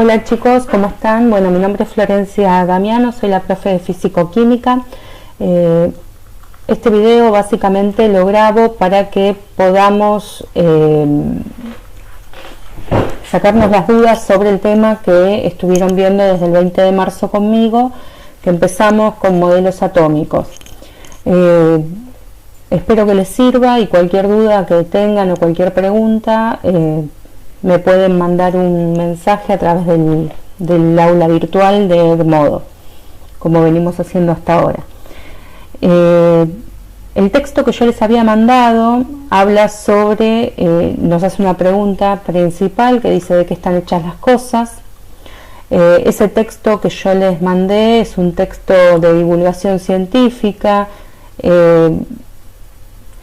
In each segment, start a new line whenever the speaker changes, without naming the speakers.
Hola chicos, ¿cómo están? Bueno, mi nombre es Florencia Damiano, soy la profe de Físico-Química. Este video básicamente lo grabo para que podamos sacarnos las dudas sobre el tema que estuvieron viendo desde el 20 de marzo conmigo, que empezamos con modelos atómicos. Espero que les sirva y cualquier duda que tengan o cualquier pregunta me pueden mandar un mensaje a través del aula virtual de Edmodo, como venimos haciendo hasta ahora. El texto que yo les había mandado habla sobre, nos hace una pregunta principal que dice de qué están hechas las cosas. Ese texto que yo les mandé es un texto de divulgación científica,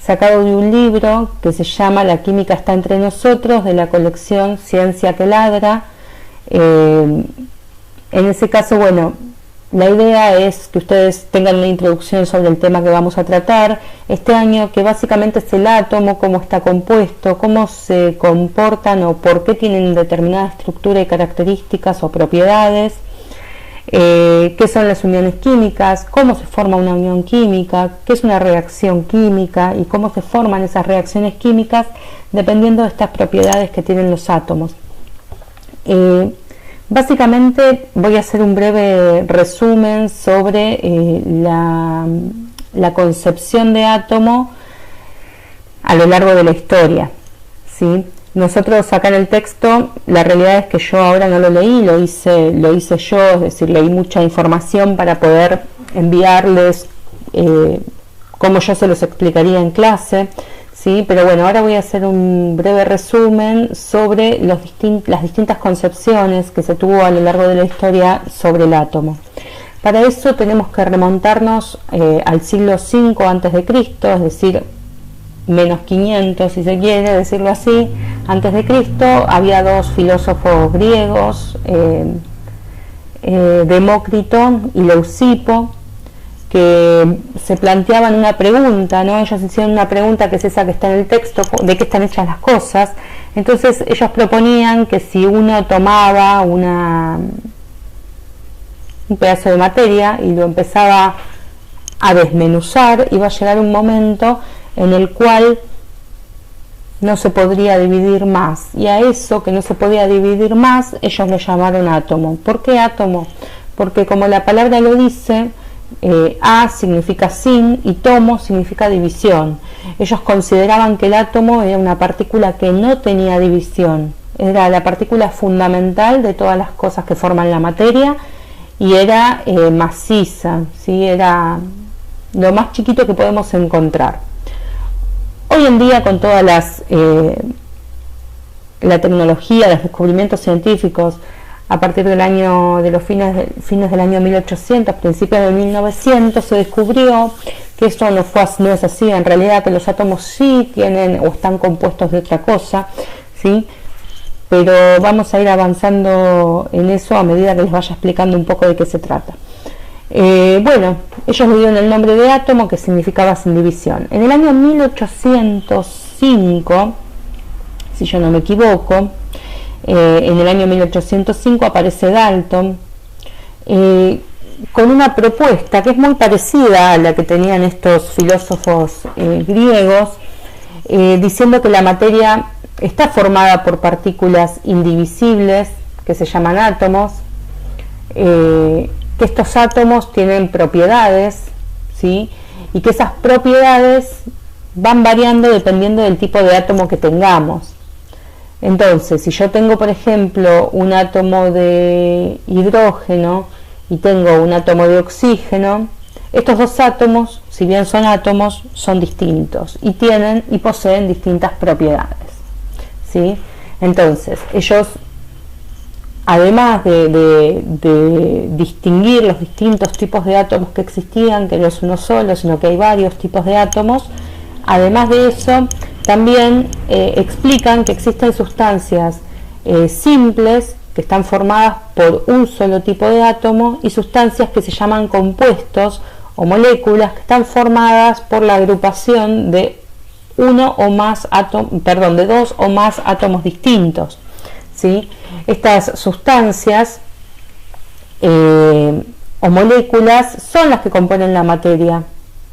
sacado de un libro que se llama La química está entre nosotros, de la colección Ciencia que ladra. En ese caso, bueno, la idea es que ustedes tengan una introducción sobre el tema que vamos a tratar este año, que básicamente es el átomo, cómo está compuesto, cómo se comportan o por qué tienen determinada estructura y características o propiedades, qué son las uniones químicas, cómo se forma una unión química, qué es una reacción química y cómo se forman esas reacciones químicas dependiendo de estas propiedades que tienen los átomos. Básicamente voy a hacer un breve resumen sobre la concepción de átomo a lo largo de la historia, ¿sí? Nosotros acá en el texto, la realidad es que yo ahora no lo leí, lo hice yo, es decir, leí mucha información para poder enviarles como yo se los explicaría en clase, ¿sí? Pero bueno, ahora voy a hacer un breve resumen sobre las distintas concepciones que se tuvo a lo largo de la historia sobre el átomo. Para eso tenemos que remontarnos al siglo V a.C., es decir, menos 500 si se quiere decirlo así, antes de Cristo. Había dos filósofos griegos, Demócrito y Leucipo, que se planteaban una pregunta, ¿no? Ellos hicieron una pregunta que es esa que está en el texto, de qué están hechas las cosas. Entonces ellos proponían que si uno tomaba un pedazo de materia y lo empezaba a desmenuzar, iba a llegar un momento en el cual no se podría dividir más, y a eso que no se podía dividir más ellos lo llamaron átomo. ¿Por qué átomo? Porque como la palabra lo dice, a significa sin y tomo significa división. Ellos consideraban que el átomo era una partícula que no tenía división, era la partícula fundamental de todas las cosas que forman la materia y era maciza, ¿sí? Era lo más chiquito que podemos encontrar. Hoy en día, con toda la tecnología, los descubrimientos científicos, a partir de los fines del año 1800, principios de 1900, se descubrió que esto no es así, en realidad que los átomos sí tienen o están compuestos de otra cosa, ¿sí? Pero vamos a ir avanzando en eso a medida que les vaya explicando un poco de qué se trata. Bueno, ellos le dieron el nombre de átomo, que significaba sin división. En el año 1805, si yo no me equivoco, en el año 1805 aparece Dalton con una propuesta que es muy parecida a la que tenían estos filósofos griegos, diciendo que la materia está formada por partículas indivisibles que se llaman átomos, que estos átomos tienen propiedades, ¿sí? Y que esas propiedades van variando dependiendo del tipo de átomo que tengamos. Entonces, si yo tengo, por ejemplo, un átomo de hidrógeno y tengo un átomo de oxígeno, estos dos átomos, si bien son átomos, son distintos y tienen y poseen distintas propiedades, ¿sí? Entonces, ellos, además de distinguir los distintos tipos de átomos que existían, que no es uno solo, sino que hay varios tipos de átomos, además de eso, también explican que existen sustancias simples que están formadas por un solo tipo de átomo y sustancias que se llaman compuestos o moléculas que están formadas por la agrupación de dos o más átomos distintos, ¿sí? Estas sustancias o moléculas son las que componen la materia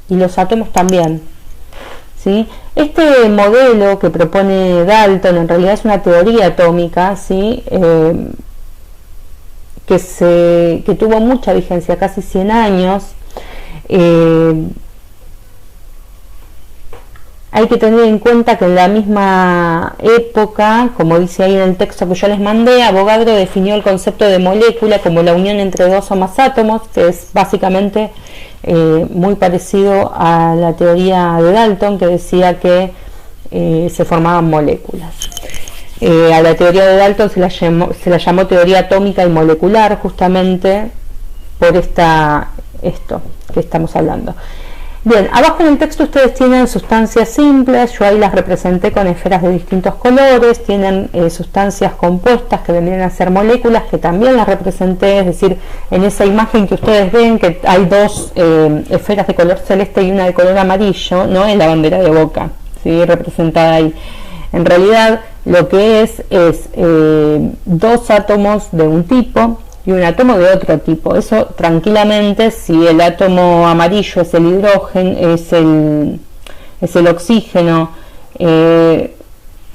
y los átomos también, ¿sí? Este modelo que propone Dalton en realidad es una teoría atómica, ¿sí? Que tuvo mucha vigencia, casi 100 años. Hay que tener en cuenta que en la misma época, como dice ahí en el texto que yo les mandé, Avogadro definió el concepto de molécula como la unión entre dos o más átomos, que es básicamente muy parecido a la teoría de Dalton, que decía que se formaban moléculas. A la teoría de Dalton se la llamó teoría atómica y molecular, justamente por esto que estamos hablando. Bien, abajo en el texto ustedes tienen sustancias simples, yo ahí las representé con esferas de distintos colores, tienen sustancias compuestas que vendrían a ser moléculas, que también las representé, es decir, en esa imagen que ustedes ven que hay dos esferas de color celeste y una de color amarillo, ¿no? En la bandera de Boca, ¿sí? Representada ahí. En realidad lo que es dos átomos de un tipo y un átomo de otro tipo. Eso tranquilamente, si el átomo amarillo es el hidrógeno, es el oxígeno, y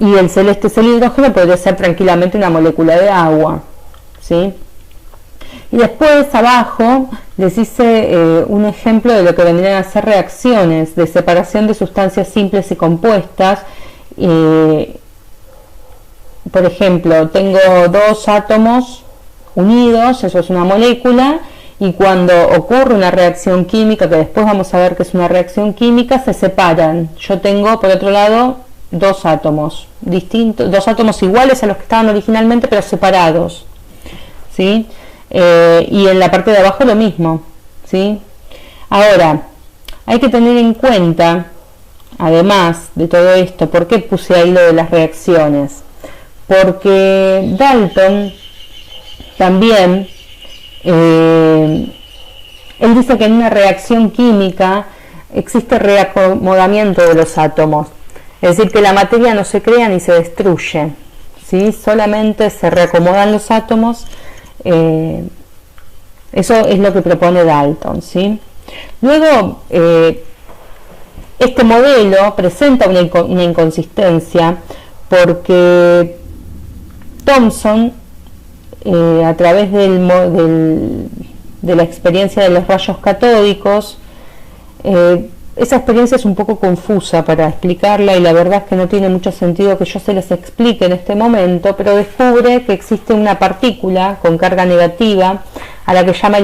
el celeste es el hidrógeno, podría ser tranquilamente una molécula de agua, ¿sí? Y después abajo les hice un ejemplo de lo que vendrían a ser reacciones de separación de sustancias simples y compuestas. Por ejemplo, tengo dos átomos unidos, eso es una molécula, y cuando ocurre una reacción química, que después vamos a ver que es una reacción química, se separan. Yo tengo por otro lado dos átomos distintos, dos átomos iguales a los que estaban originalmente, pero separados, ¿sí? Y en la parte de abajo lo mismo, ¿sí? Ahora, hay que tener en cuenta, además de todo esto, ¿por qué puse ahí lo de las reacciones? Porque Dalton también, él dice que en una reacción química existe reacomodamiento de los átomos, es decir, que la materia no se crea ni se destruye, ¿sí? Solamente se reacomodan los átomos. Eso es lo que propone Dalton, ¿sí? Luego, este modelo presenta una inconsistencia porque Thomson, a través de la experiencia de los rayos catódicos, esa experiencia es un poco confusa para explicarla y la verdad es que no tiene mucho sentido que yo se les explique en este momento, pero descubre que existe una partícula con carga negativa a la que llama